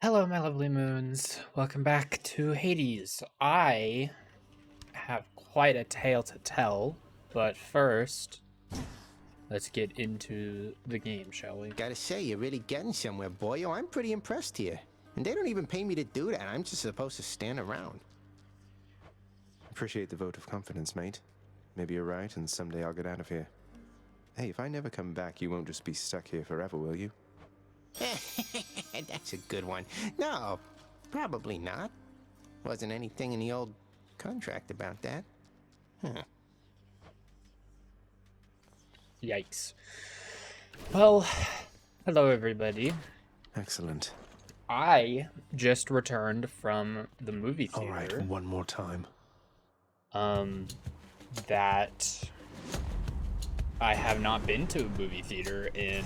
Hello, my lovely moons. Welcome back to Hades. I have quite a tale to tell, but first, let's get into the game, shall we? Gotta say, you're really getting somewhere, boyo. I'm pretty impressed here. And they don't even pay me to do that. I'm just supposed to stand around. Appreciate the vote of confidence, mate. Maybe you're right, and someday I'll get out of here. Hey, if I never come back, you won't just be stuck here forever, will you? That's a good one. No, probably not. Wasn't anything in the old contract about that. Huh. Yikes. Well, hello everybody. Excellent. I just returned from the movie theater. All right, one more time. That I have not been to a movie theater in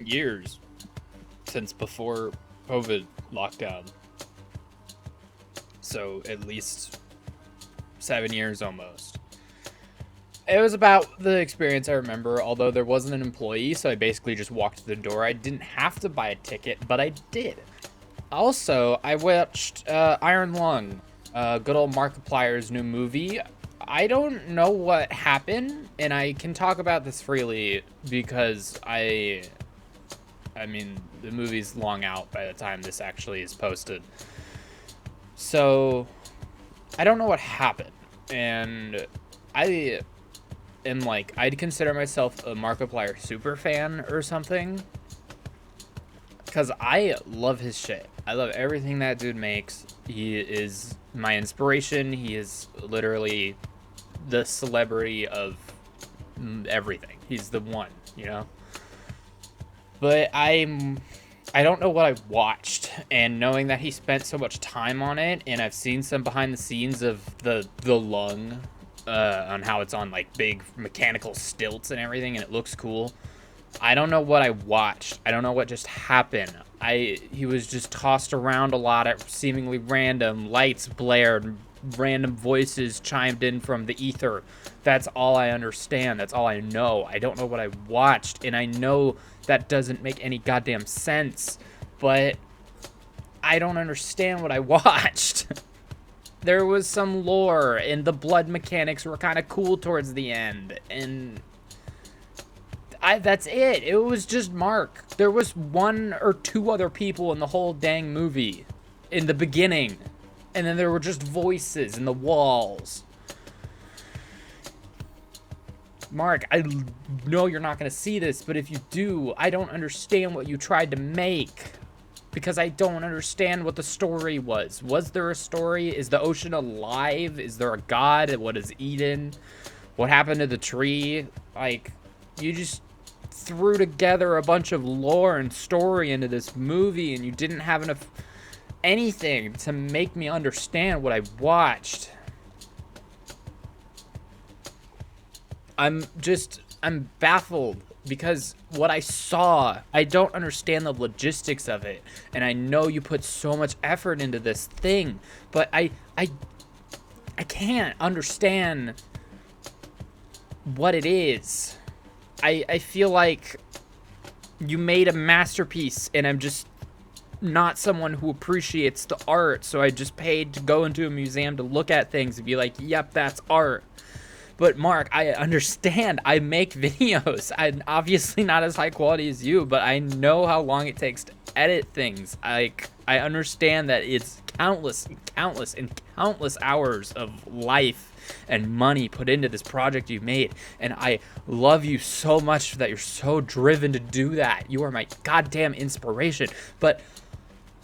years, since before COVID lockdown. So at least 7 years almost. It was about the experience I remember, although there wasn't an employee, so I basically just walked to the door. I didn't have to buy a ticket, but I did. Also, I watched Iron Lung, good old Markipliers' new movie. I don't know what happened, and I can talk about this freely because I mean, the movie's long out by the time this actually is posted. So, I don't know what happened, and I am I'd consider myself a Markiplier super fan or something, because I love his shit. I love everything that dude makes. He is my inspiration. He is literally the celebrity of everything. He's the one, you know? But I don't know what I watched, and knowing that he spent so much time on it, and I've seen some behind the scenes of the lung, on how it's on like big mechanical stilts and everything, and it looks cool. I don't know what I watched. I don't know what just happened. He was just tossed around a lot at seemingly random. Lights blared, random voices chimed in from the ether. That's all I understand. That's all I know. I don't know what I watched, and I know that doesn't make any goddamn sense, but I don't understand what I watched. There was some lore, and the blood mechanics were kind of cool towards the end, and that's it. It was just Mark. There was one or two other people in the whole dang movie in the beginning, and then there were just voices in the walls. Mark, I know you're not going to see this, but if you do, I don't understand what you tried to make, because I don't understand what the story was. Was there a story? Is the ocean alive? Is there a god? What is Eden? What happened to the tree? Like, you just threw together a bunch of lore and story into this movie, and you didn't have enough anything to make me understand what I watched. I'm baffled, because what I saw, I don't understand the logistics of it. And I know you put so much effort into this thing, but I can't understand what it is. I feel like you made a masterpiece, and I'm just not someone who appreciates the art, so I just paid to go into a museum to look at things and be like, yep, that's art. But Mark, I understand. I make videos. I'm obviously not as high quality as you, but I know how long it takes to edit things. I understand that it's countless and countless and countless hours of life and money put into this project you made. And I love you so much that you're so driven to do that. You are my goddamn inspiration. But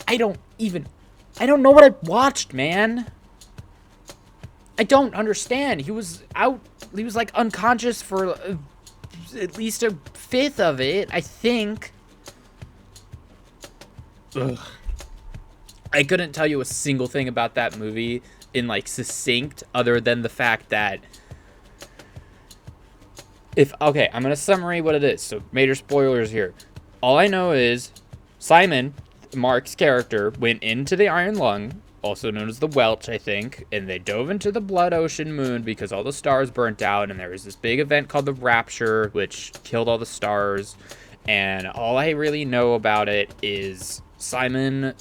I don't know what I watched, man. I don't understand. He was like unconscious for at least a fifth of it, I think. Ugh. I couldn't tell you a single thing about that movie in like succinct, other than the fact that I'm gonna summary what it is, so major spoilers here. All I know is Simon, Mark's character, went into the Iron Lung, also known as the Welch, I think, and they dove into the Blood Ocean Moon because all the stars burnt out, and there was this big event called the Rapture, which killed all the stars, And all I really know about it is Simon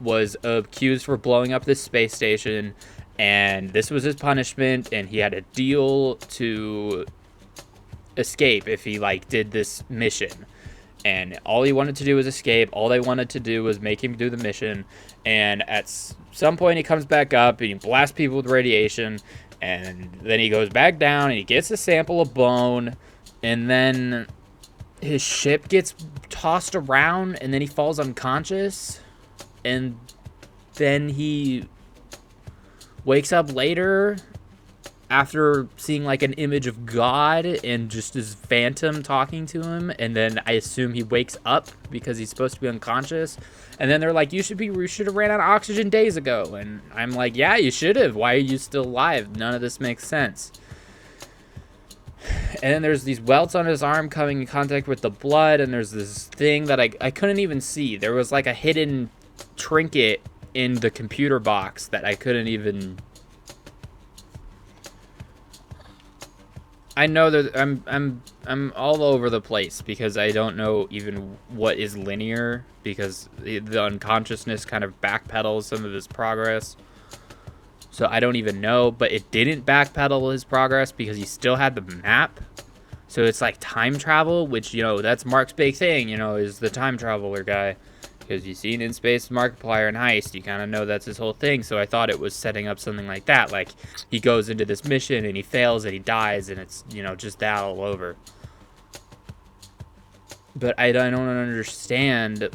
was accused for blowing up this space station, and this was his punishment, and he had a deal to escape if he like did this mission. And all he wanted to do was escape. All they wanted to do was make him do the mission. And at some point he comes back up and he blasts people with radiation, and then he goes back down and he gets a sample of bone, and then his ship gets tossed around, and then he falls unconscious, and then he wakes up later after seeing like an image of God and just his phantom talking to him. And then I assume he wakes up because he's supposed to be unconscious. And then they're like, you should have ran out of oxygen days ago. And I'm like, yeah, you should have. Why are you still alive? None of this makes sense. And then there's these welts on his arm coming in contact with the blood. And there's this thing that I couldn't even see. There was like a hidden trinket in the computer box that I couldn't even... I know that I'm all over the place because I don't know even what is linear, because the unconsciousness kind of backpedals some of his progress. So I don't even know, but it didn't backpedal his progress because he still had the map. So it's like time travel, which, you know, that's Mark's big thing, you know, is the time traveler guy. Because you've seen In Space Markiplier and Heist, you kind of know that's his whole thing. So I thought it was setting up something like that. Like, he goes into this mission and he fails and he dies, and it's, you know, just that all over. But I don't understand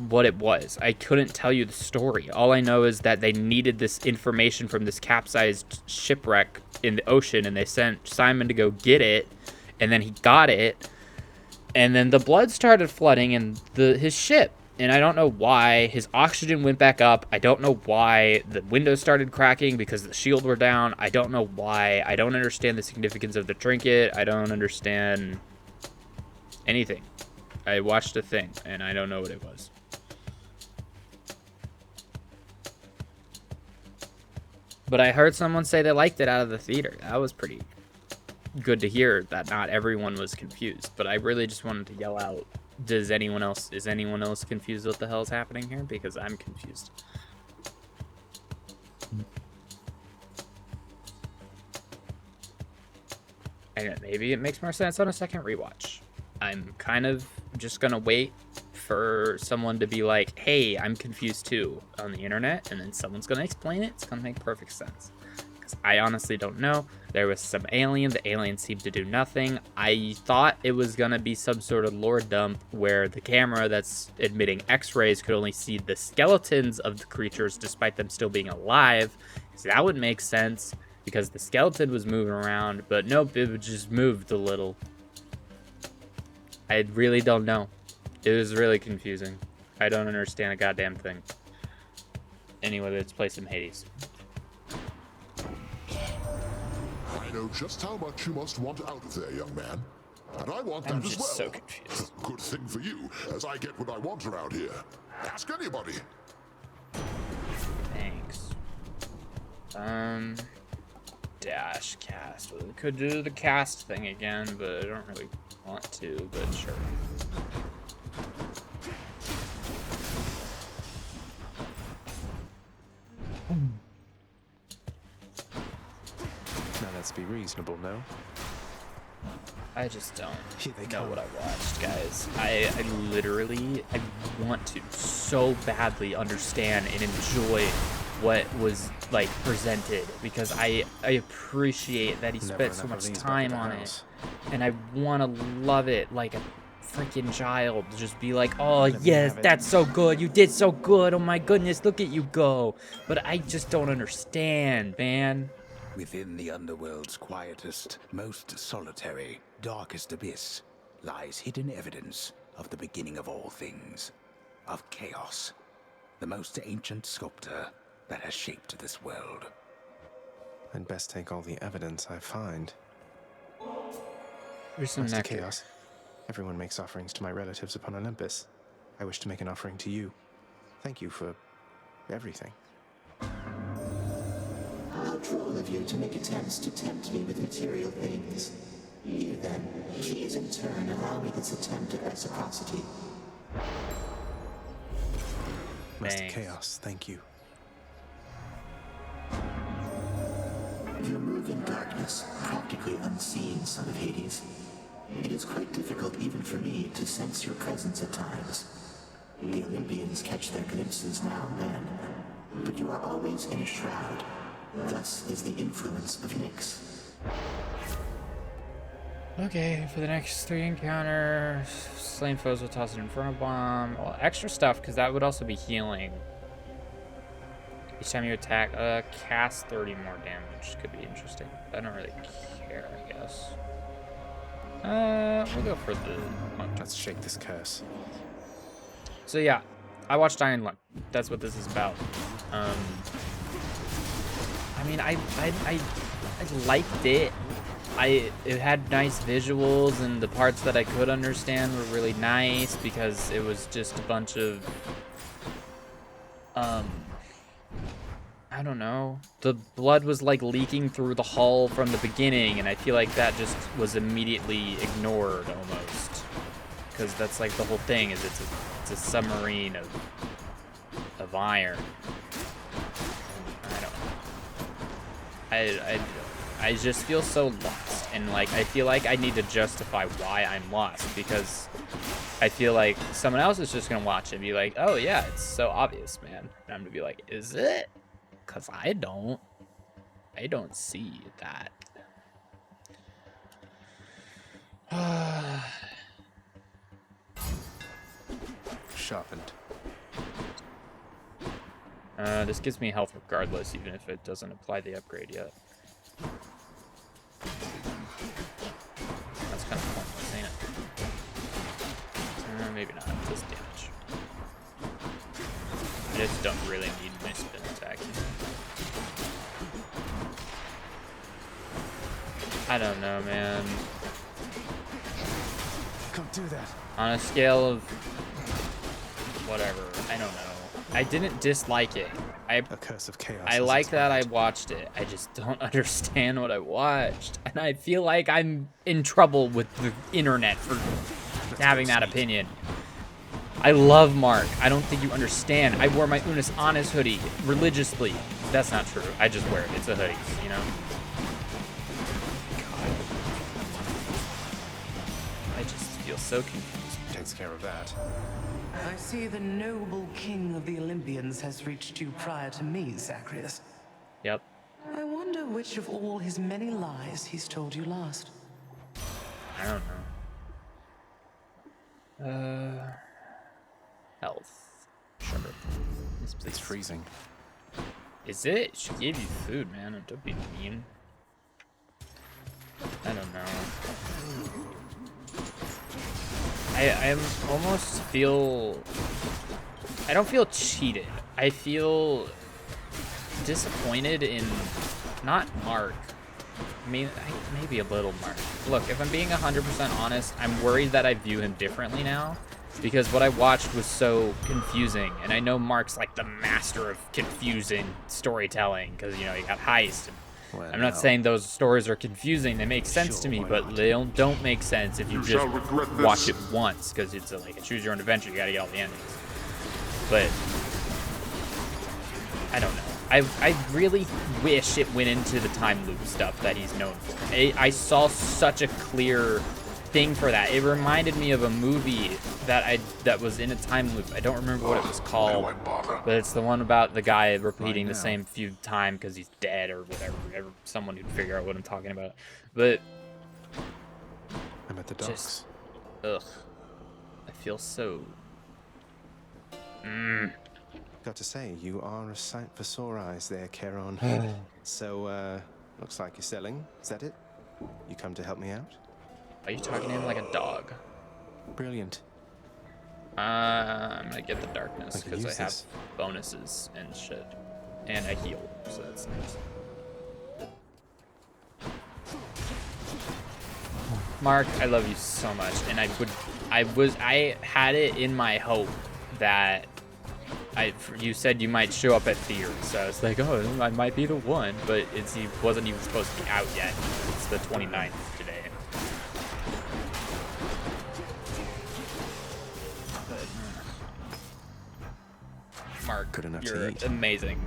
what it was. I couldn't tell you the story. All I know is that they needed this information from this capsized shipwreck in the ocean, and they sent Simon to go get it, and then he got it. And then the blood started flooding in his ship. And I don't know why. His oxygen went back up. I don't know why. The windows started cracking because the shield were down. I don't know why. I don't understand the significance of the trinket. I don't understand anything. I watched a thing, and I don't know what it was. But I heard someone say they liked it out of the theater. That was pretty good to hear, that not everyone was confused. But I really just wanted to yell out, is anyone else confused what the hell is happening here? Because I'm confused. And maybe it makes more sense on a second rewatch. I'm kind of just gonna wait for someone to be like, hey, I'm confused too, on the internet, and then someone's gonna explain it. It's gonna make perfect sense. Because I honestly don't know. There was some alien. The alien seemed to do nothing. I thought it was gonna be some sort of lore dump where the camera that's emitting x-rays could only see the skeletons of the creatures despite them still being alive. So that would make sense because the skeleton was moving around, but nope, it just moved a little. I really don't know. It was really confusing. I don't understand a goddamn thing. Anyway, let's play some Hades. I know just how much you must want out of there, young man. And I want that I'm as just well. so confused. Good thing for you, as I get what I want around here. Ask anybody. Thanks. Dash cast. Well, we could do the cast thing again, but I don't really want to, but sure. Now let's be reasonable, no? I just don't Here they know come. what I watched, guys. I literally, I want to so badly understand and enjoy what was, like, presented, because I appreciate that he Never spent so enough of much these back time at the on it, house. and I want to love it like a freaking child. Just be like, oh, Let me yes, have it. that's so good. You did so good. Oh, my goodness, look at you go. But I just don't understand, man. Within the underworld's quietest, most solitary, darkest abyss lies hidden evidence of the beginning of all things, of chaos, the most ancient sculptor that has shaped this world. I'd best take all the evidence I find. There's some Master nectar. Chaos, everyone makes offerings to my relatives upon Olympus. I wish to make an offering to you. Thank you for everything. How droll of you to make attempts to tempt me with material things. Here then, please in turn allow me this attempt at reciprocity. Master Thanks. Chaos, thank you. You move in darkness, practically unseen, son of Hades. It is quite difficult even for me to sense your presence at times. The Olympians catch their glimpses now and then, but you are always in a shroud. Thus is the influence of Nyx. Okay, for the next 3 encounters, slain foes will toss an Inferno Bomb. Well, extra stuff, because that would also be healing. Each time you attack, cast 30 more damage. Could be interesting. I don't really care, I guess. We'll go for the monk. Let's shake this curse. So yeah, I watched Iron Lung. That's what this is about. I mean, I liked it. It had nice visuals, and the parts that I could understand were really nice because it was just a bunch of I don't know. The blood was like leaking through the hull from the beginning, and I feel like that just was immediately ignored almost, because that's like the whole thing is it's a submarine of iron. I don't know. I just feel so lost, and like I feel like I need to justify why I'm lost, because I feel like someone else is just gonna watch it and be like, oh yeah, it's so obvious, man, and I'm gonna be like, is it? Because I don't see that. Sharpened. This gives me health regardless, even if it doesn't apply the upgrade yet. That's kind of pointless, ain't it? Maybe not. Just damage. I just don't really need my spin attack. I don't know, man. Can't do that. On a scale of whatever, I don't know. I didn't dislike it. A curse of chaos. I like that I watched it. I just don't understand what I watched. And I feel like I'm in trouble with the internet for having that opinion. I love Mark. I don't think you understand. I wore my Unis Honest hoodie religiously. That's not true. I just wear it. It's a hoodie, you know? God. I just feel so confused. Takes care of that. I see the noble king of the Olympians has reached you prior to me, Zacharias. Yep. I wonder which of all his many lies he's told you last. I don't know. Health. Sugar. Yes, please. It's freezing. Is it? She gave you food, man. Don't be mean. I don't know. I almost feel... I don't feel cheated. I feel disappointed in... Not Mark. I mean, maybe a little Mark. Look, if I'm being 100% honest, I'm worried that I view him differently now, because what I watched was so confusing, and I know Mark's like the master of confusing storytelling, because, you know, you got Heist. Well, I'm not saying those stories are confusing, they make sense to me, why but not? they don't make sense if you You just shall regret this. watch it once, because it's like a choose your own adventure, you gotta get all the endings. But I don't know. I really wish it went into the time loop stuff that he's known for. I saw such a clear thing for that. It reminded me of a movie that was in a time loop. I don't remember what it was called, Why do I bother? but it's the one about the guy repeating Right the now. same few times because he's dead or whatever. Someone who'd figure out what I'm talking about. But I'm at the docks. just, ugh, I feel so. Got to say, you are a sight for sore eyes there, Charon. So, looks like you're selling. Is that it? You come to help me out? Are you talking to him like a dog? Brilliant. I'm gonna get the darkness I can because I use have this. bonuses and shit, and I heal, so that's nice. Mark, I love you so much, and I had it in my hope that you said you might show up at Theory, so I was like, oh, I might be the one, but he wasn't even supposed to be out yet. It's the 29th today. Good Mark, enough to you're eat. amazing.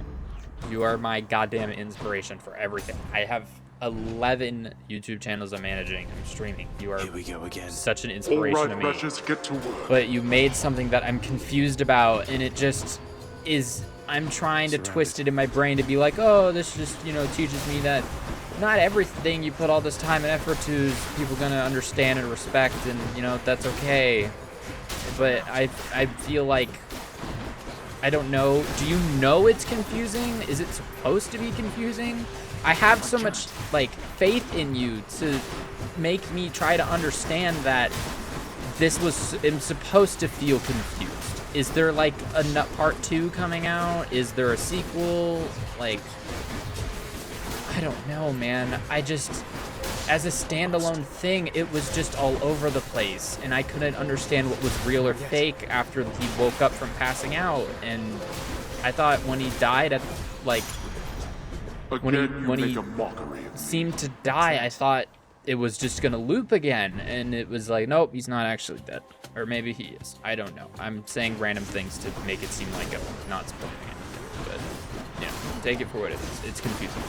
You are my goddamn inspiration for everything. I have 11 YouTube channels I'm managing. I'm streaming. You are Here we go again. such an All inspiration to right, me. Precious, get to work. But you made something that I'm confused about, and it just is. I'm trying to twist it in my brain to be like, oh, this just, you know, teaches me that not everything you put all this time and effort to is people gonna understand and respect, and you know that's okay. But I feel like, I don't know. Do you know it's confusing? Is it supposed to be confusing? I have so much like faith in you to make me try to understand that this was supposed to feel confused. Is there like a part 2 coming out? Is there a sequel? Like, I don't know, man. I just, as a standalone thing, it was just all over the place, and I couldn't understand what was real or fake after he woke up from passing out. And I thought when he died at like when he seemed to die, I thought it was just gonna loop again, and it was like, nope, he's not actually dead. Or maybe he is. I don't know. I'm saying random things to make it seem like I'm not spoiling anything. But, yeah, take it for what it is. It's confusing.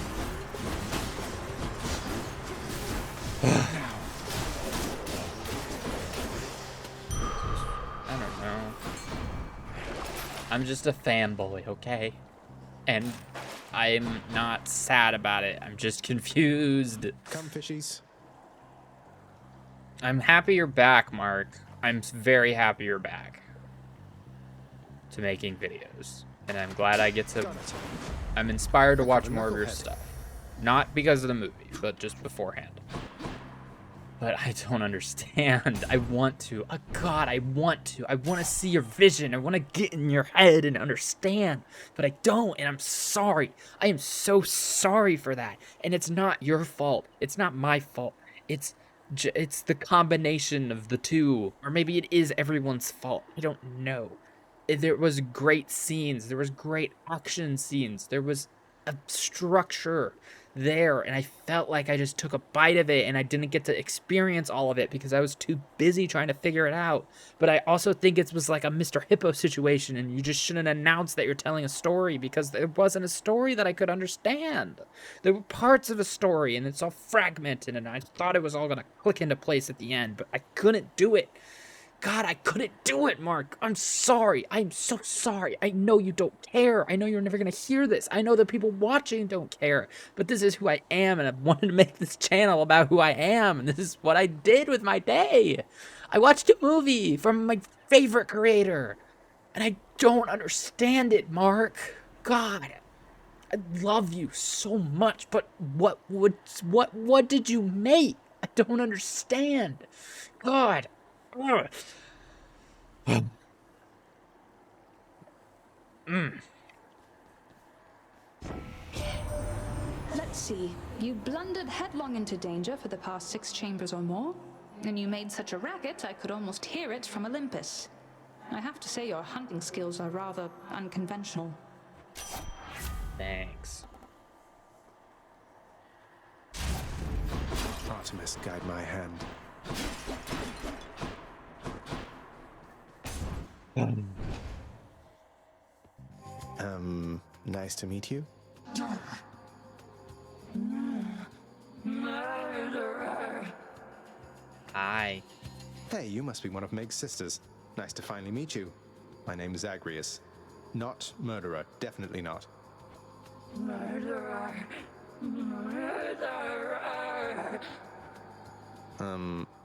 I don't know. I'm just a fanboy, okay? And I'm not sad about it. I'm just confused. Come, fishies. I'm happy you're back, Mark. I'm very happy you're back to making videos. And I'm glad I get to... I'm inspired to watch more of your stuff. Not because of the movie, but just beforehand. But I don't understand. I want to. Oh, God, I want to. I want to see your vision. I want to get in your head and understand. But I don't, and I'm sorry. I am so sorry for that. And it's not your fault. It's not my fault. It's the combination of the two. Or maybe it is everyone's fault. I don't know. There was great scenes. There was great action scenes. There was a structure there, and I felt like I just took a bite of it, and I didn't get to experience all of it because I was too busy trying to figure it out. But I also think it was like a Mr. Hippo situation, and you just shouldn't announce that you're telling a story because there wasn't a story that I could understand. There were parts of a story, and it's all fragmented, and I thought it was all gonna click into place at the end, but I couldn't do it. God, I couldn't do it, Mark. I'm sorry. I'm so sorry. I know you don't care. I know you're never going to hear this. I know the people watching don't care. But this is who I am, and I wanted to make this channel about who I am, and this is what I did with my day. I watched a movie from my favorite creator, and I don't understand it, Mark. God, I love you so much, but what did you make? I don't understand. God. Let's see. You blundered headlong into danger for the past 6 chambers or more, and you made such a racket I could almost hear it from Olympus. I have to say your hunting skills are rather unconventional. Thanks. Artemis, guide my hand. Nice to meet you. Hi. Hey, you must be one of Meg's sisters. Nice to finally meet you. My name is Zagreus. Not murderer, definitely not. Murderer.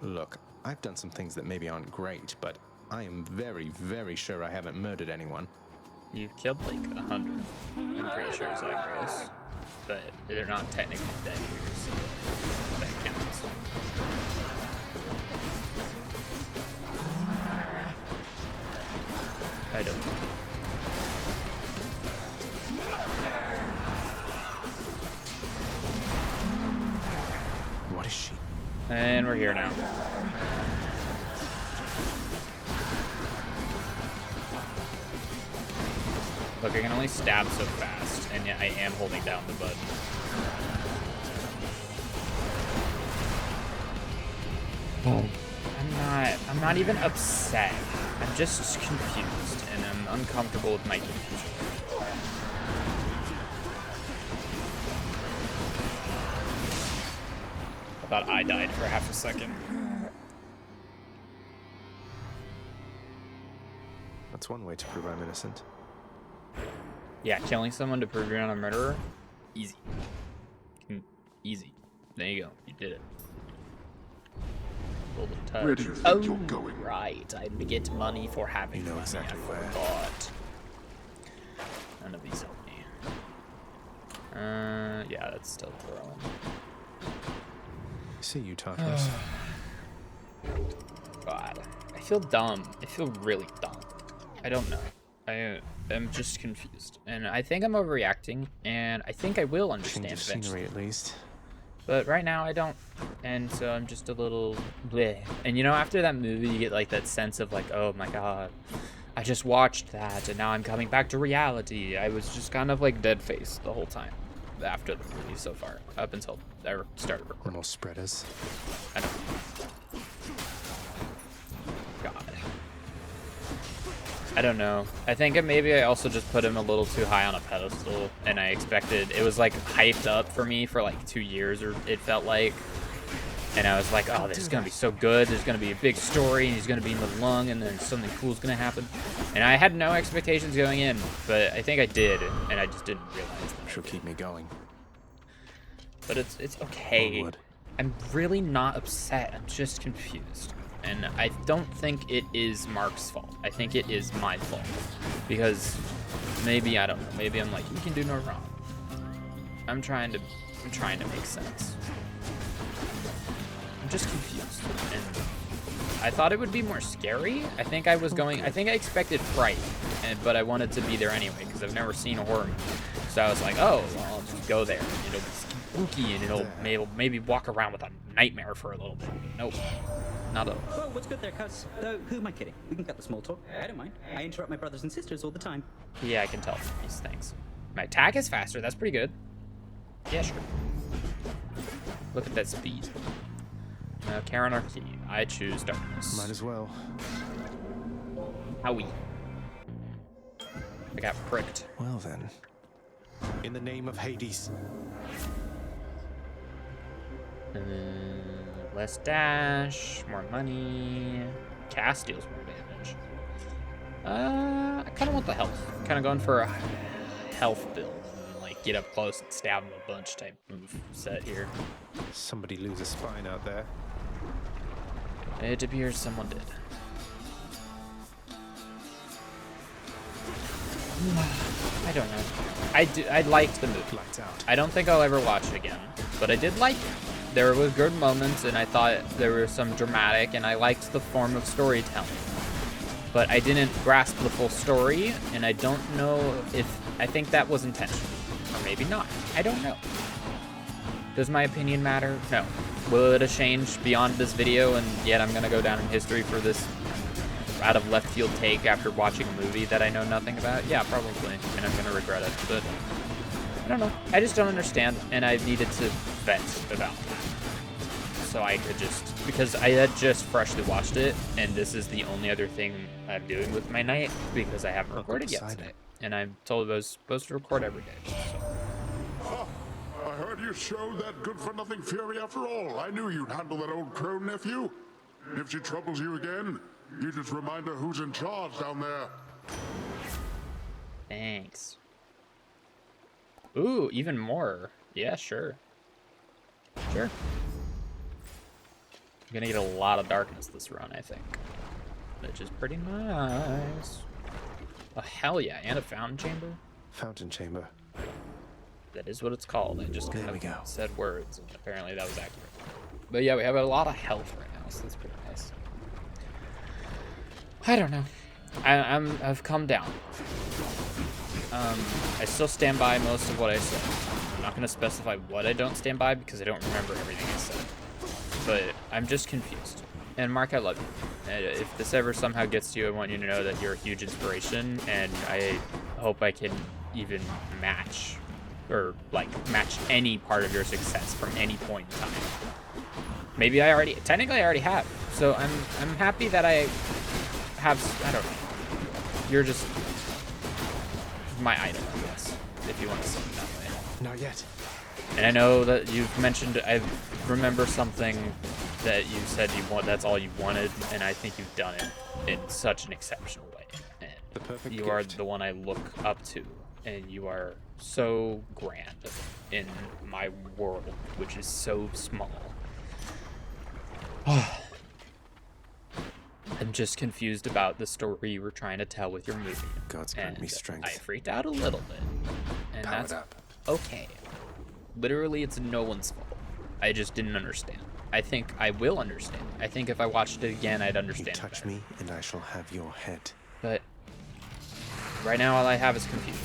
Look, I've done some things that maybe aren't great, but I am very, very sure I haven't murdered anyone. You've killed like 100. I'm pretty sure Zagreus. But they're not technically dead here, so that counts. I don't know. What is she? And we're here now. Look, I can only stab so fast, and yet I am holding down the button. I'm not even upset. I'm just confused, and I'm uncomfortable with my confusion. thought I died for half a second. That's one way to prove I'm innocent. Yeah, killing someone to prove you're not a murderer, easy. Easy. There you go. You did it. Golden touch. Where do you think you're going? Right. I get money for having You know money. exactly I where. forgot. None of these help me. Yeah, that's still throwing. I see you, Tartarus. God. I feel dumb. I feel really dumb. I don't know. I am just confused. And I think I'm overreacting, and I think I will understand Change of eventually. scenery, at least. But right now I don't, and so I'm just a little bleh. And you know, after that movie, you get like that sense of like, oh my god, I just watched that, and now I'm coming back to reality. I was just kind of like dead-faced the whole time after the movie so far, up until I started recording. More spreaders. I don't know. God. I don't know. I think maybe I also just put him a little too high on a pedestal, and I expected, it was like hyped up for me for like 2 years, or it felt like, and I was like, oh, this is gonna be so good, there's gonna be a big story, and he's gonna be in the lung, and then something cool's gonna happen, and I had no expectations going in, but I think I did, and I just didn't realize that. She'll keep me going. But it's okay. Onward. I'm really not upset, I'm just confused. And I don't think it is Mark's fault. I think it is my fault. Because maybe, I don't know, maybe I'm like, you can do no wrong. I'm trying to make sense. I'm just confused. And I thought it would be more scary. I think I expected fright, but I wanted to be there anyway, because I've never seen a horror movie. So I was like, oh, well, I'll just go there. It'll be spooky, and it'll maybe walk around with a nightmare for a little bit. Nope. Not at all. Oh, what's good there, cuz? Who am I kidding? We can cut the small talk. I don't mind. I interrupt my brothers and sisters all the time. Yeah, I can tell from these things. My attack is faster. That's pretty good. Yeah, sure. Look at that speed. Karen or Key. I choose darkness. Might as well. Owie. I got pricked. Well then. In the name of Hades. Less dash, more money. Cast deals more damage. I kind of want the health. Kind of going for a health build. Like, get up close and stab him a bunch type move set here. Somebody lose a spine out there. It appears someone did. I don't know. I liked the movie. Lights out. I don't think I'll ever watch it again, but I did like it. There was good moments, and I thought there were some dramatic, and I liked the form of storytelling. But I didn't grasp the full story, and I don't know if... I think that was intentional. Or maybe not. I don't know. Does my opinion matter? No. Will it have changed beyond this video, and yet I'm going to go down in history for this out of left field take after watching a movie that I know nothing about? Yeah, probably. And I'm going to regret it, but... I don't know. I just don't understand, and I needed to vent about that. So I could just, because I had just freshly watched it, and this is the only other thing I'm doing with my night, because I haven't recorded yet today. And I'm told I was supposed to record every day. So. Ah, I heard you showed that good-for-nothing fury after all. I knew you'd handle that old crone, nephew. If she troubles you again, you just remind her who's in charge down there. Thanks. Ooh, even more. Yeah, sure. Sure. I'm gonna get a lot of darkness this run, I think. Which is pretty nice. Oh, hell yeah, and a fountain chamber? Fountain chamber. That is what it's called. I just There we go. said words, and apparently that was accurate. But yeah, we have a lot of health right now, so that's pretty nice. I don't know. I've come down. I still stand by most of what I said. I'm not going to specify what I don't stand by because I don't remember everything I said. But I'm just confused. And Mark, I love you. If this ever somehow gets to you, I want you to know that you're a huge inspiration, and I hope I can even match any part of your success from any point in time. Maybe technically I already have. So I'm happy that I have, I don't know. You're just my idol, I guess, if you want to say it that way. Not yet. And I know that you've mentioned, I remember something that you said that's all you wanted, and I think you've done it in such an exceptional way. And The perfect you are gift. the one I look up to, and you are so grand in my world, which is so small. I'm just confused about the story you were trying to tell with your movie. God's grant me And strength. I freaked out a little bit, and Powered that's up. okay. Literally, it's no one's fault. I just didn't understand. I think I will understand. I think if I watched it again, I'd You understand touch better. me, and I shall have your head. But right now, all I have is confusion.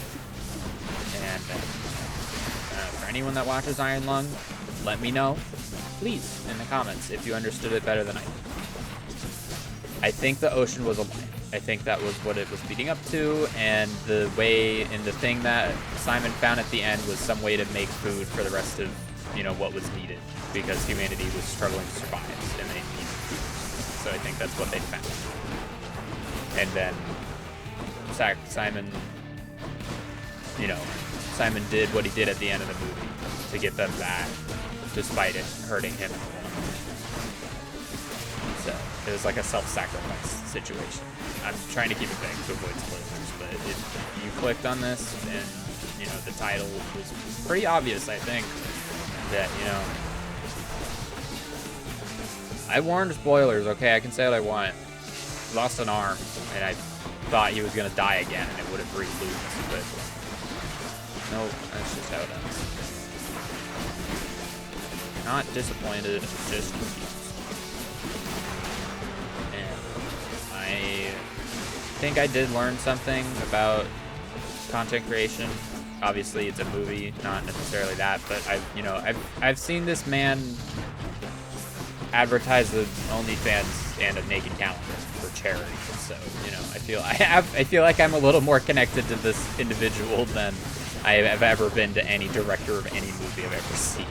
And for anyone that watches Iron Lung, let me know, please, in the comments, if you understood it better than I did. I think the ocean was a lie. I think that was what it was leading up to, and the way and the thing that Simon found at the end was some way to make food for the rest of, you know, what was needed, because humanity was struggling to survive and they needed food. So I think that's what they found. And then Simon, you know, Simon did what he did at the end of the movie to get them back, despite it hurting him. So it was like a self-sacrifice situation. I'm trying to keep it vague to avoid spoilers, but if you clicked on this and, you know, the title was pretty obvious, I think, that, you know, I warned spoilers, okay, I can say what I want. He lost an arm, and I thought he was going to die again, and it would have re-looped, but no, that's just how it ends. Not disappointed, just confused. I think I did learn something about content creation. Obviously, it's a movie, not necessarily that, but I've seen this man advertise the OnlyFans and a naked calendar for charity. So, you know, I feel like I'm a little more connected to this individual than I have ever been to any director of any movie I've ever seen.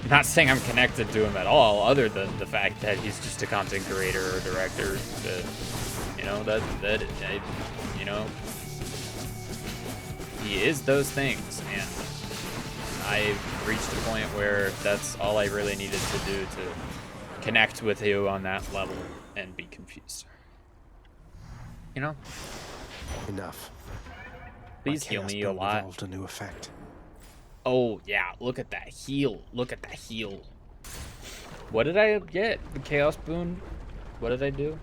I'm not saying I'm connected to him at all, other than the fact that he's just a content creator or director. You know, you know, he is those things, and I've reached a point where that's all I really needed to do to connect with you on that level and be confused. You know? Enough. Please heal me a lot. Evolved a new effect. Oh, yeah, look at that heal. Look at that heal. What did I get? The Chaos Boon? What did I do?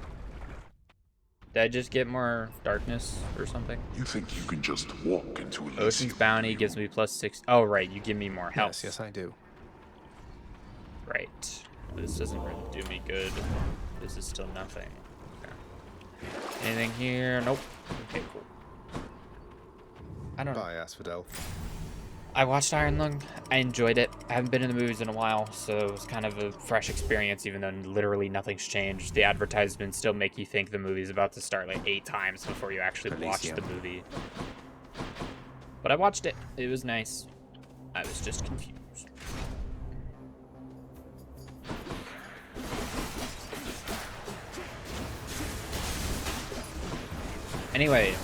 Did I just get more darkness or something? You think you can just walk into Elysium? Ocean's Bounty gives me +6. Oh, right, you give me more health. Yes, I do. Right. This doesn't really do me good. This is still nothing. Okay. Anything here? Nope. Okay, cool. I don't know. Bye, Asphodel. I watched Iron Lung. I enjoyed it. I haven't been in the movies in a while, so it was kind of a fresh experience, even though literally nothing's changed. The advertisements still make you think the movie's about to start like 8 times before you actually watch the movie. But I watched it. It was nice. I was just confused. Anyway,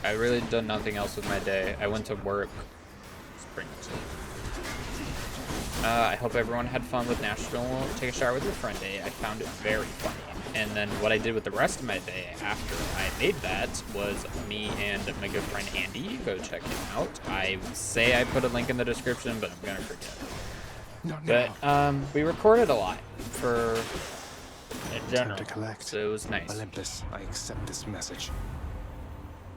I really done nothing else with my day. I went to work. I hope everyone had fun with National Take a Shower with Your Friend Day. I found it very funny. And then what I did with the rest of my day after I made that was me and my good friend Andy. Go check him out. I say I put a link in the description, but I'm gonna forget. But we recorded a lot for in general, Time to collect. so it was nice. Olympus, I accept this message.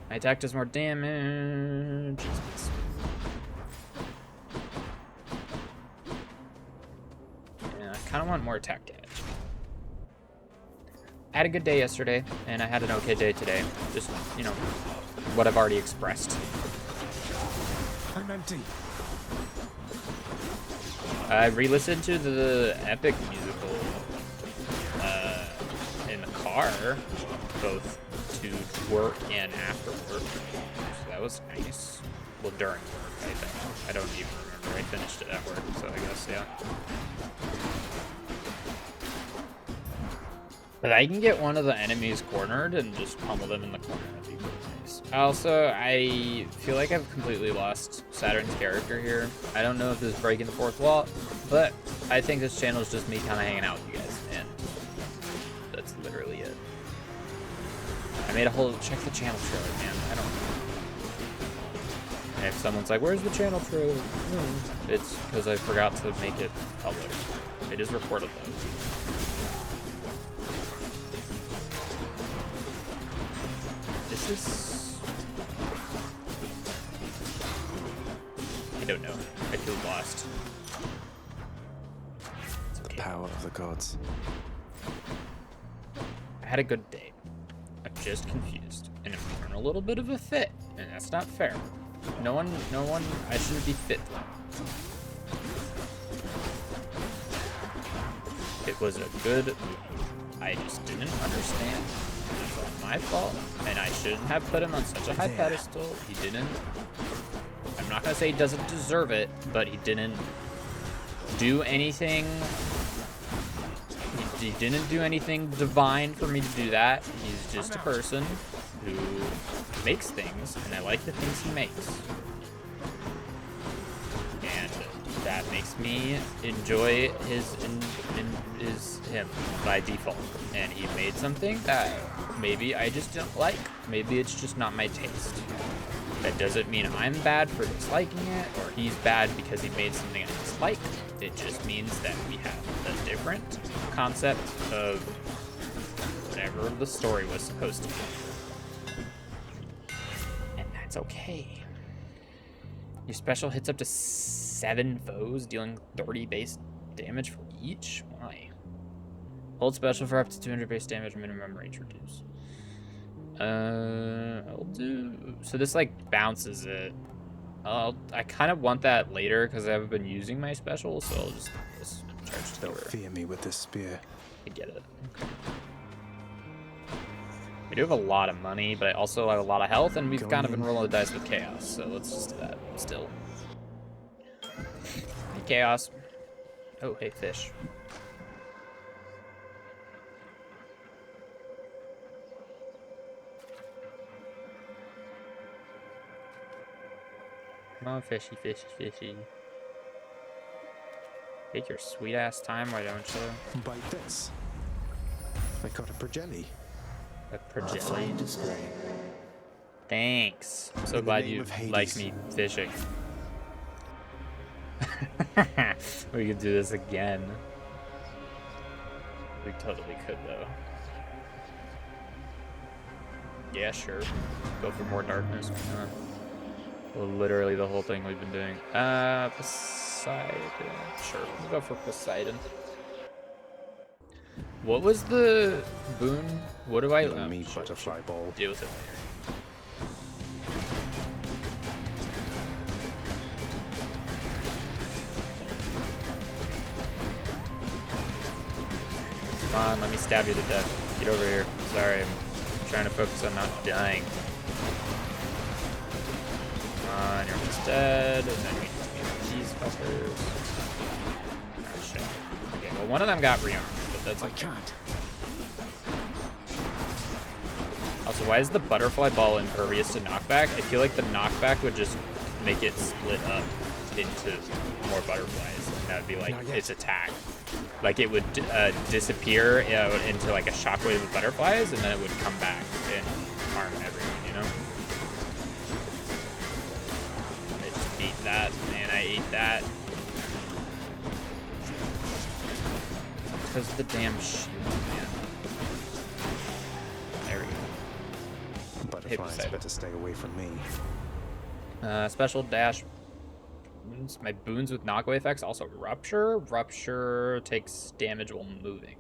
My attack does more damage. Yeah, I kind of want more attack damage. I had a good day yesterday, and I had an okay day today. Just, you know, what I've already expressed. I'm empty. I re-listened to the Epic musical in the car, both to work and after work. So that was nice. Well, during work, I think. I don't even remember. I finished it at work, so I guess, yeah. But I can get one of the enemies cornered and just pummel them in the corner. That'd be really nice. Thanks. Also, I feel like I've completely lost Saturn's character here. I don't know if this is breaking the fourth wall, but I think this channel is just me kind of hanging out with you guys, and that's literally it. I made a whole check the channel trailer, man. I don't know. And if someone's like, "Where's the channel trailer?" It's because I forgot to make it public. It is recorded though. This is... I don't know. I feel lost. It's okay. The power of the gods. I had a good day. I'm just confused. And I'm in a little bit of a fit. And that's not fair. No one, I shouldn't be fit. It was a good movie. I just didn't understand. It's all my fault, and I shouldn't have put him on such a high pedestal. He didn't. I'm not gonna say he doesn't deserve it, but he didn't do anything. He didn't do anything divine for me to do that. He's just a person who makes things, and I like the things he makes. And that makes me enjoy him by default. And he made something that maybe I just don't like. Maybe it's just not my taste. That doesn't mean I'm bad for disliking it, or he's bad because he made something I dislike. It just means that we have a different concept of whatever the story was supposed to be. And that's okay. Your special hits up to 7 foes, dealing 30 base damage for each? Why? Hold special for up to 200 base damage, minimum range reduce. I'll do... So this, like, bounces it. I kind of want that later, because I haven't been using my special, so I'll just charge to They'll fear me with this spear. I get it. Okay. We do have a lot of money, but I also have a lot of health, and we've kind of been rolling the dice with chaos, so let's just do that still. Hey, chaos. Oh, hey, fish. Come on, fishy, fishy, fishy. Take your sweet ass time, why don't you? Bite this. I got a projelly. A projelly? Thanks. I'm so glad you like me fishing. We could do this again. We totally could, though. Yeah, sure. Go for more darkness. Why not? Literally the whole thing we've been doing. Poseidon. Sure, we'll go for Poseidon. What was the boon? What do I... Me butterfly ball. Deal with it later. Come on, let me stab you to death. Get over here. Sorry, I'm trying to focus on not dying. You're almost dead, and then we need these fuckers. Oh, shit. Okay, well, one of them got rearmed, but that's okay. I can't. Also, why is the butterfly ball impervious to knockback? I feel like the knockback would just make it split up into more butterflies, and that would be like its attack. Like it would disappear into like a shockwave of butterflies, and then it would come back and harm everyone, you know? That, man, I ate that. Because of the damn shield, man. There we go. Butterflies better stay away from me. Special dash. My boons with knockaway effects also rupture. Rupture takes damage while moving.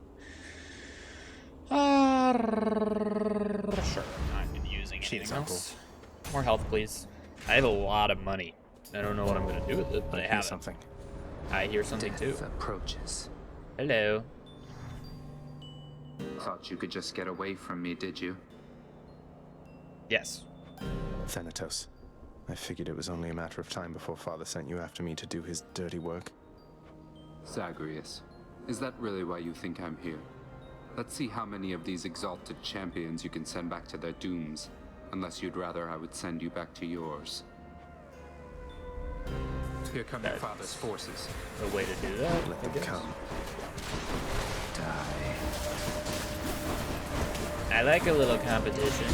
Sure, I'm not using anything else. More health, please. I have a lot of money. I don't know what I'm gonna do with it, but I have something. I hear something too. Approaches. Hello. Thought you could just get away from me, did you? Yes. Thanatos, I figured it was only a matter of time before Father sent you after me to do his dirty work. Zagreus, is that really why you think I'm here? Let's see how many of these exalted champions you can send back to their dooms. Unless you'd rather I would send you back to yours. Here come your father's forces. The way to do that. Let them come. Die. I like a little competition.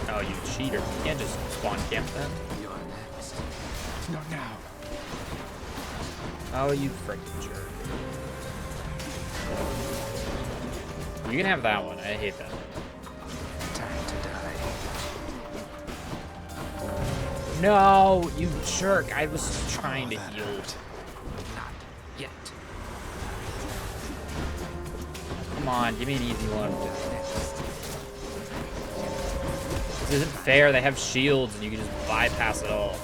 Oh, you cheater. You can't just spawn camp them. You're next. Not now. Oh, you freaking jerk. You can have that one. I hate that one. Time to die. No, you jerk. I was trying to heal. Not yet. Come on, give me an easy one. This isn't fair. They have shields and you can just bypass it all.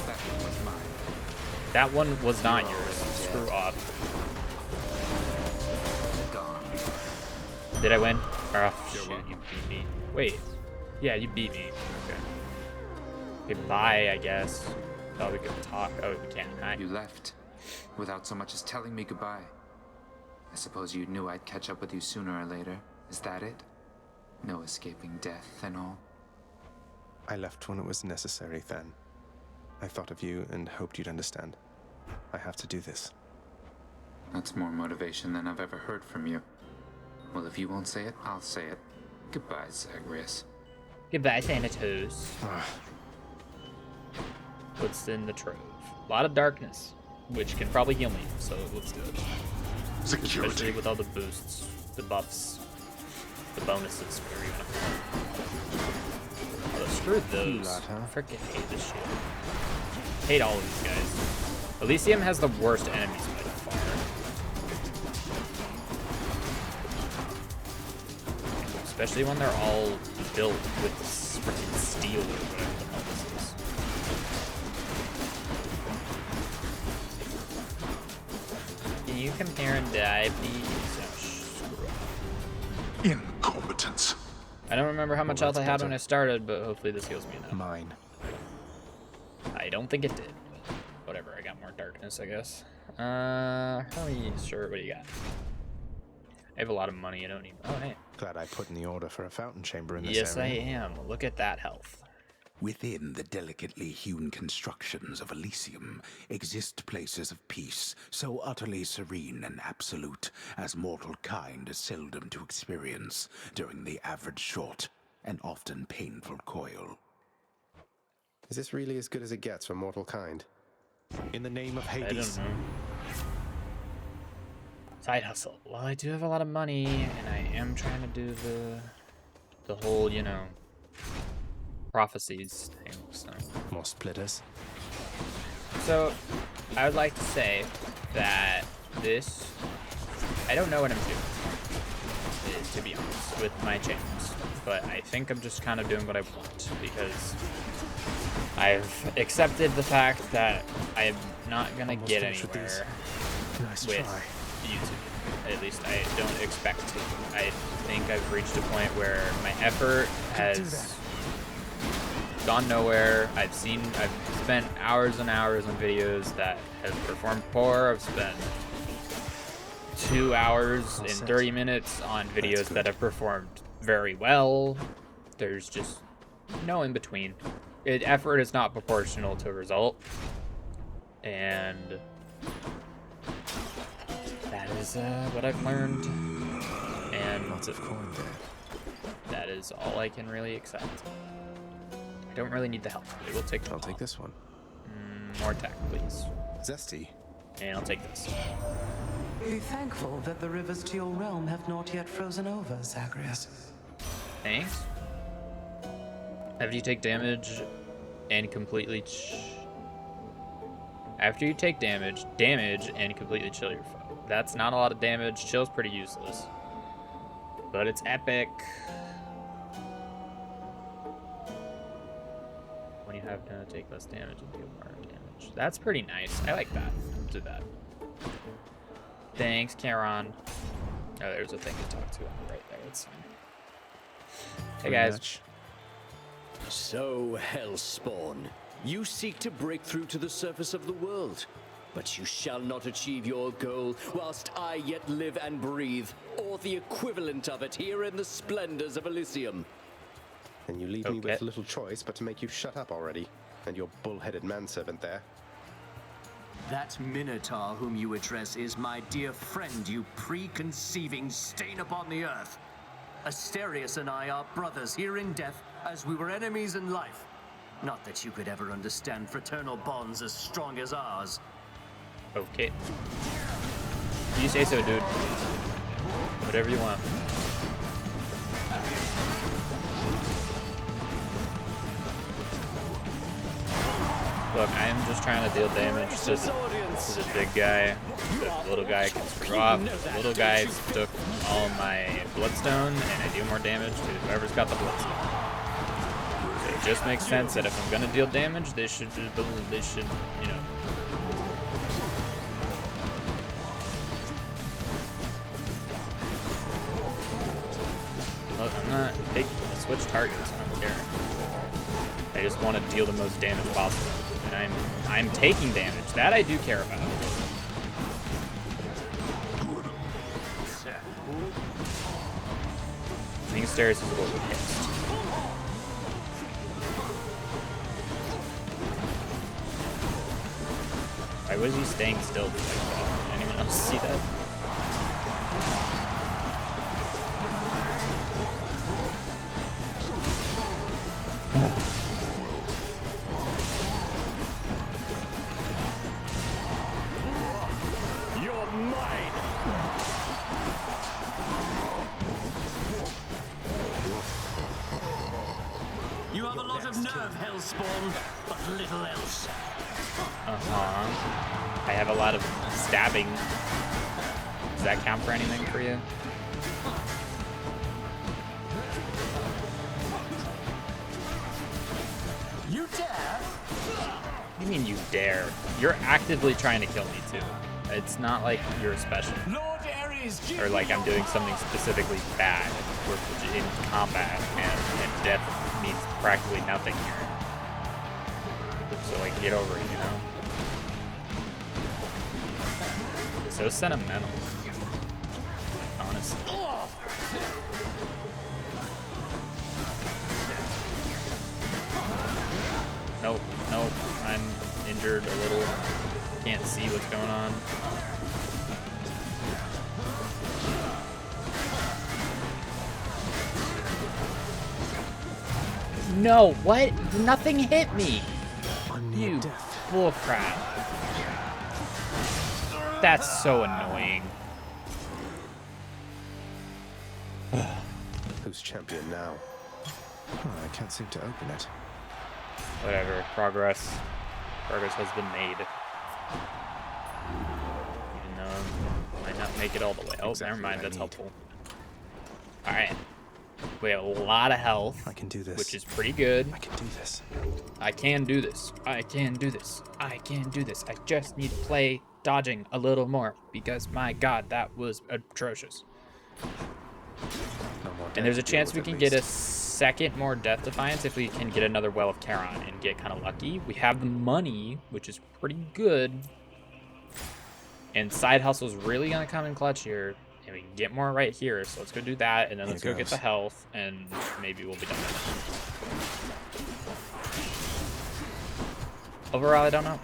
That one was mine. That one was not yours. Screw off. Gone. Did I win? Oh, shit, you beat me. Wait. Yeah, you beat me. Okay. Goodbye, I guess. Oh, we can talk. Oh, we can't. Hi. You left without so much as telling me goodbye. I suppose you knew I'd catch up with you sooner or later. Is that it? No escaping death and all? I left when it was necessary, Then. I thought of you and hoped you'd understand. I have to do this. That's more motivation than I've ever heard from you. Well, if you won't say it, I'll say it. Goodbye, Zagreus. Goodbye, Thanatos. What's in the trove? A lot of darkness, which can probably heal me, so let's do it. Security. Especially with all the boosts, the buffs, the bonuses, whatever you want to call it. Oh, screw those. Frickin' hate this shit. Hate all of these guys. Elysium has the worst enemies by far. Especially when they're all built with frickin' steel or whatever the hell this is. Can you come here and die, please? Oh, screw up. Incompetence. I don't remember how much health I had when I started, but hopefully this heals me enough. Mine. I don't think it did. Whatever, I got more darkness, I guess. How many, sure, what do you got? I have a lot of money, I don't need, oh, hey. Glad I put in the order for a fountain chamber in this Yes, I area. am. Look at that health. Within the delicately hewn constructions of Elysium exist places of peace so utterly serene and absolute as mortal kind is seldom to experience during the average short and often painful coil. Is this really as good as it gets for mortal kind? In the name of I Hades. don't know. Side hustle. Well, I do have a lot of money, and I am trying to do the whole, you know, prophecies thing. So. More splitters. So, I would like to say that this, I don't know what I'm doing, to be honest, with my channels. But I think I'm just kind of doing what I want, because I've accepted the fact that I'm not going to get anywhere with YouTube. At least I don't expect to. I think I've reached a point where my effort has gone nowhere. I've spent hours and hours on videos that have performed poor. I've spent 2 hours and 30 minutes on videos that have performed very well. There's just no in between. Effort is not proportional to result, and that is what I've learned, and Lots of coin there. that is all I can really accept. I don't really need the help. I will take. I'll take this one. More tech, please. Zesty. And I'll take this. Be thankful that the rivers to your realm have not yet frozen over, Zagreus. Thanks. After you take damage and completely after you take damage and completely chill your foe. That's not a lot of damage. Chill's pretty useless, but it's epic. When you have to take less damage and deal more damage. That's pretty nice. I like that. I'll do that. Thanks, Charon. Oh, there's a thing to talk to right there. It's fine. Hey guys. So, Hellspawn, you seek to break through to the surface of the world. But you shall not achieve your goal whilst I yet live and breathe, or the equivalent of it here in the splendors of Elysium. And you leave me with little choice but to make you shut up already, and your bull-headed manservant there. That Minotaur whom you address is my dear friend, you preconceiving stain upon the earth. Asterius and I are brothers here in death, as we were enemies in life. Not that you could ever understand fraternal bonds as strong as ours. Okay. You say so, dude. Whatever you want. Look, I am just trying to deal damage to the big guy. The little guy can screw off. The little guy took all my bloodstone, and I do more damage to whoever's got the bloodstone. So it just makes sense that if I'm gonna deal damage, they should, you know. Look, I'm not taking switch targets. I don't care. I just want to deal the most damage possible. And I'm taking damage. That I do care about. I think Asterius is a little pissed. Why was he staying still like that? Anyone else see that? Hellspawn, but little else. I have a lot of stabbing. Does that count for anything for you? You dare? What do you mean you dare? You're actively trying to kill me too. It's not like you're special. Or like I'm doing something specifically bad. We're in combat and death means practically nothing here. So like get over it, you know? So sentimental. Honestly. Nope, nope. I'm injured a little. Can't see what's going on. No, what? Nothing hit me. You bullcrap. That's so annoying. Who's champion now? Oh, I can't seem to open it. Whatever. Progress. Progress has been made. Even though I might not make it all the way. Oh, never mind. That's helpful. Alright. We have a lot of health. I can do this. Which is pretty good. I can do this. I can do this. I can do this. I can do this. I just need to play dodging a little more because my god, that was atrocious. And there's a chance we can get a second more Death Defiance if we can get another Well of Charon and get kind of lucky. We have the money, which is pretty good. And Side Hustle's really going to come in clutch here. And we can get more right here, so let's go do that, and then let's go get the health, and maybe we'll be done with it. Overall, I don't know.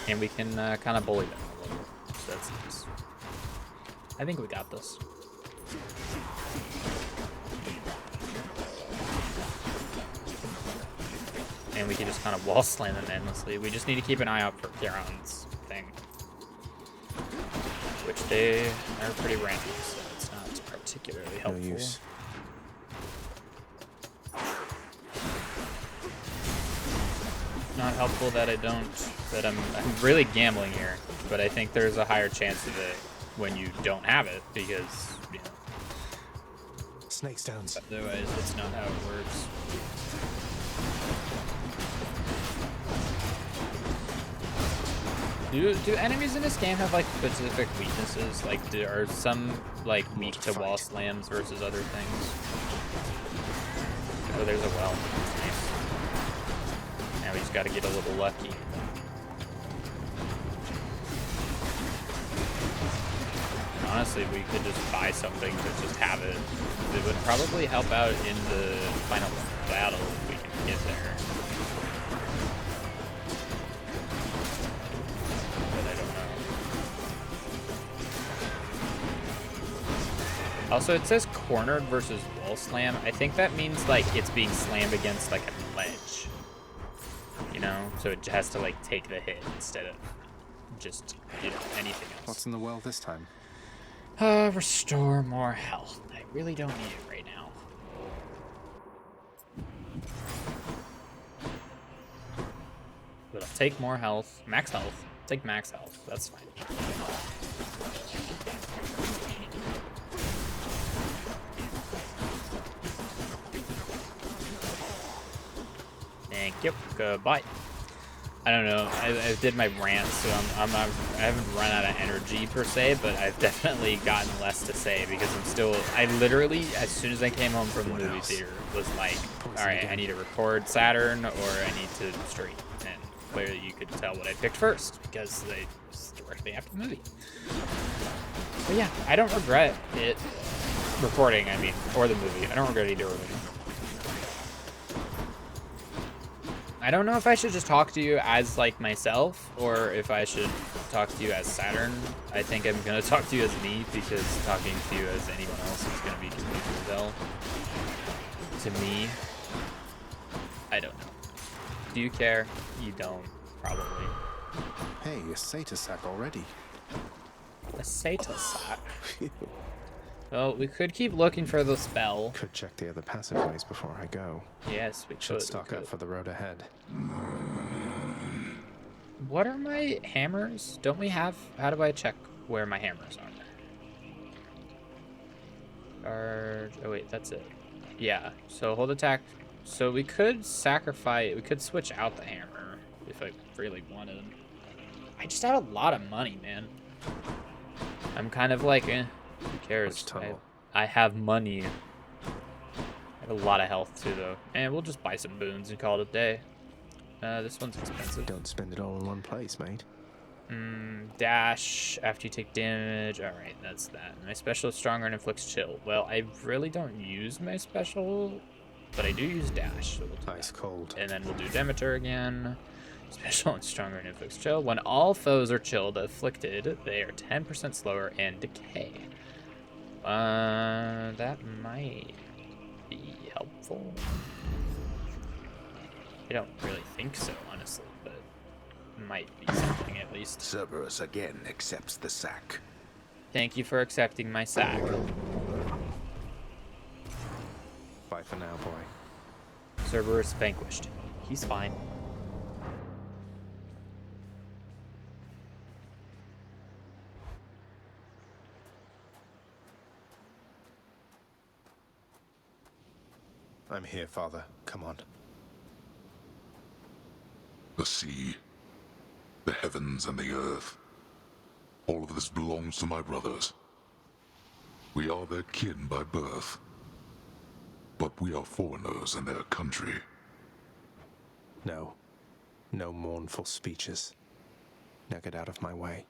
And we can kind of bully them a little. So that's nice. I think we got this. And we can just kind of wall slam them endlessly. We just need to keep an eye out for Charon's thing. Which they are pretty random, so it's not particularly helpful. No use. Not helpful that I'm really gambling here, but I think there's a higher chance of it when you don't have it because, you know. Snake stones. Otherwise, it's not how it works. Do enemies in this game have like specific weaknesses? Like, are some like weak to wall slams versus other things? Oh, there's a well. Nice. Now we just got to get a little lucky. honestly, we could just buy something to just have it. It would probably help out in the final battle if we can get there. But I don't know. Also, it says cornered versus wall slam. I think that means like it's being slammed against like a ledge. You know? So it has to like take the hit instead of just, you know, anything else. What's in the well this time? Restore more health. I really don't need it right now. But I'll take more health. Max health. Take max health. That's fine. Thank you. Goodbye. I don't know. I did my rant, so I haven't run out of energy per se, but I've definitely gotten less to say because I literally, as soon as I came home from the movie theater, was like, all right, I need to record Saturn or I need to stream. And clearly you could tell what I picked first because they was directly after the movie. But yeah, I don't regret it recording, I mean, or the movie. I don't regret either of them. I don't know if I should just talk to you as, like, myself, or if I should talk to you as Saturn. I think I'm going to talk to you as me, because talking to you as anyone else is going to be confusing as hell. To me, I don't know. Do you care? You don't, probably. Hey, a Satyr sack already. A Satyr sack? Well, we could keep looking for the spell. Could check the other passageways before I go. Yes, we should stock up for the road ahead. What are my hammers? Don't we have... How do I check where my hammers are? Oh wait, that's it. Yeah, so hold attack. So we could sacrifice... We could switch out the hammer if I really wanted. I just have a lot of money, man. I'm kind of like, eh. Who cares? I have money. I have a lot of health too, though. And we'll just buy some boons and call it a day. This one's expensive. Don't spend it all in one place, mate. Dash after you take damage. Alright, that's that. My special is stronger and inflicts chill. Well, I really don't use my special, but I do use dash. So we'll do ice cold. And then we'll do Demeter again. Special and stronger and inflicts chill. When all foes are chilled, afflicted, they are 10% slower and decay. That might be helpful. I don't really think so, honestly, but it might be something at least. Cerberus again accepts the sack. Thank you for accepting my sack. Bye for now, boy. Cerberus vanquished. He's fine. I'm here, Father. Come on. The sea, the heavens and the earth. All of this belongs to my brothers. We are their kin by birth, but we are foreigners in their country. No. No mournful speeches. Now get out of my way.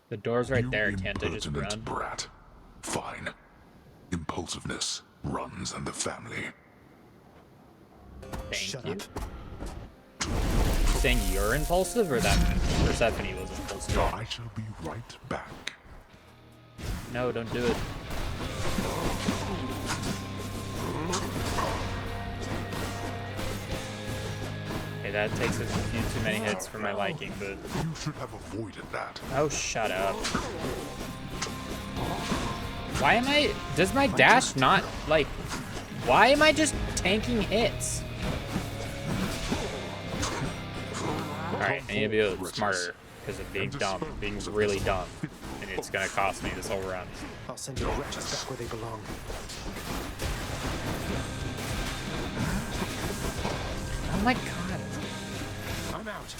The door's right there. Can't I just Impertinent run? brat. Fine. Impulsiveness runs in the family. Thank you. Saying you're impulsive, or that Persephone was impulsive? I shall be right back. No, don't do it. Okay, that takes a few too many hits for my liking, but... You should have avoided that. Oh, shut up. Why am I... Does my dash not, like... Why am I just tanking hits? Alright, I need to be a little smarter because of being dumb, being really dumb. And it's gonna cost me this whole run. I'll send your wretches back where they belong. Oh my god. I'm out.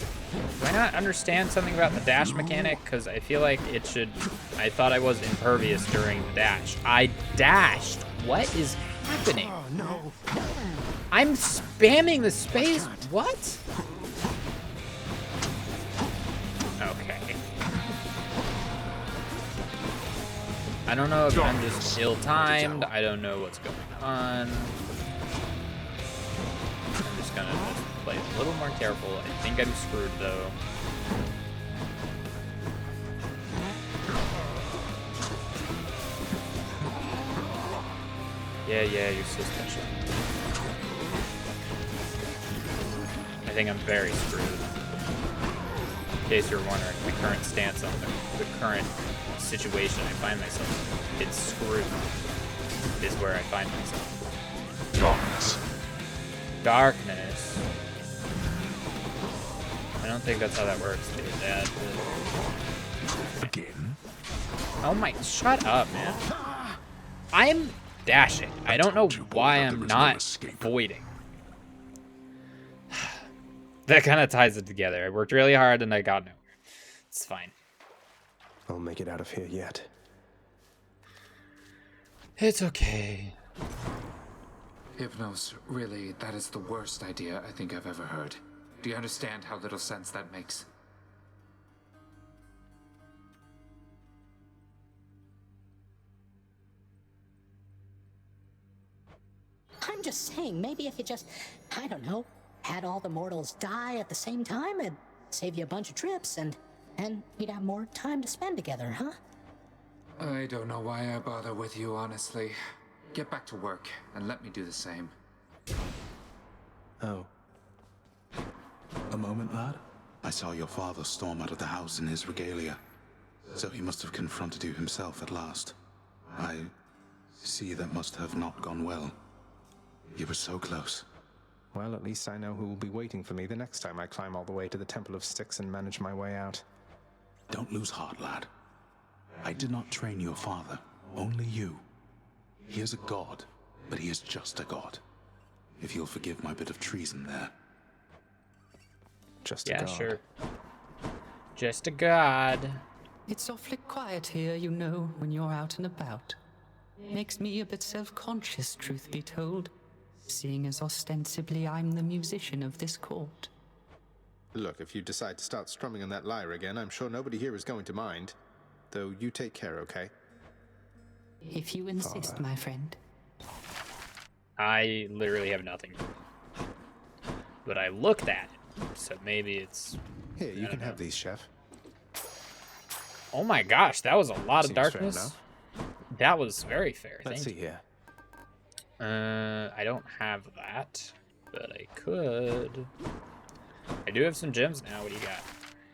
Do I not understand something about the dash mechanic? Because I feel like it should... I thought I was impervious during the dash. I dashed. What is happening? Oh, no. I'm spamming the space. What? Okay. I don't know if I'm just ill-timed. I don't know what's going on. I'm just gonna play a little more careful. I think I'm screwed though. Yeah, you're so special. I think I'm very screwed. In case you're wondering, the current stance on the current situation I find myself, it's screwed, is where I find myself. Darkness. Darkness. I don't think that's how that works, dude. Again? Oh my, shut up, man. I'm dashing. I don't know why I'm not voiding. That kind of ties it together. I worked really hard and I got nowhere. It's fine. I'll make it out of here yet. It's okay. Hypnos, really, that is the worst idea I think I've ever heard. Do you understand how little sense that makes? I'm just saying, maybe if you just, I don't know, had all the mortals die at the same time, it'd save you a bunch of trips, and you'd have more time to spend together, huh? I don't know why I bother with you, honestly. Get back to work, and let me do the same. Oh. A moment, lad. I saw your father storm out of the house in his regalia. So he must have confronted you himself at last. I see that must have not gone well. You were so close. Well, at least I know who will be waiting for me the next time I climb all the way to the Temple of Styx and manage my way out. Don't lose heart, lad. I did not train your father, only you. He is a god, but he is just a god. If you'll forgive my bit of treason there. Just a god. Yeah, sure. Just a god. It's awfully quiet here, you know, when you're out and about. Makes me a bit self-conscious, truth be told, seeing as ostensibly I'm the musician of this court. Look, if you decide to start strumming on that lyre again, I'm sure nobody here is going to mind. Though you take care, okay? If you insist, Father. my friend. I literally have nothing. But I looked at it, so maybe it's... Here, you can have these, Chef. Oh my gosh, that was a lot of Seems fair darkness. enough. That was very fair. Let's see Thank you. here. I don't have that, but I could. I do have some gems now. What do you got?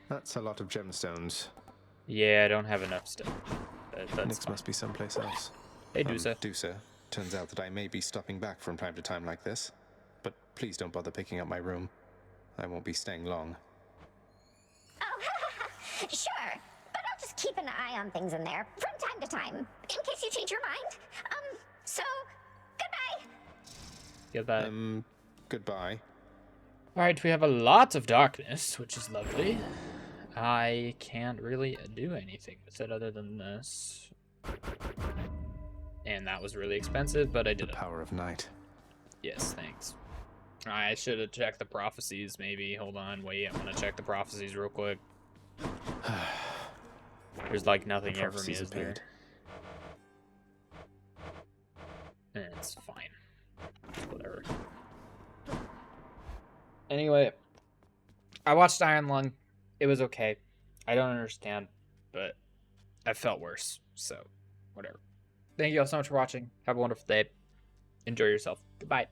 That's a lot of gemstones. Yeah, I don't have enough still. That's Nix fine. must be someplace else. Hey, Dusa. Dusa, turns out that I may be stopping back from time to time like this. But please don't bother picking up my room. I won't be staying long. Oh, sure. But I'll just keep an eye on things in there from time to time, in case you change your mind. So, goodbye. Goodbye. Goodbye. Alright, we have a lot of darkness, which is lovely. I can't really do anything with it other than this. And that was really expensive, but I did it. The power of night. Yes, thanks. I should have checked the prophecies, maybe. Hold on, wait, I'm gonna check the prophecies real quick. There's like nothing here for me, is there? It's fine. It's whatever. Anyway, I watched Iron Lung. It was okay. I don't understand, but I felt worse, so whatever. Thank you all so much for watching. Have a wonderful day. Enjoy yourself. Goodbye.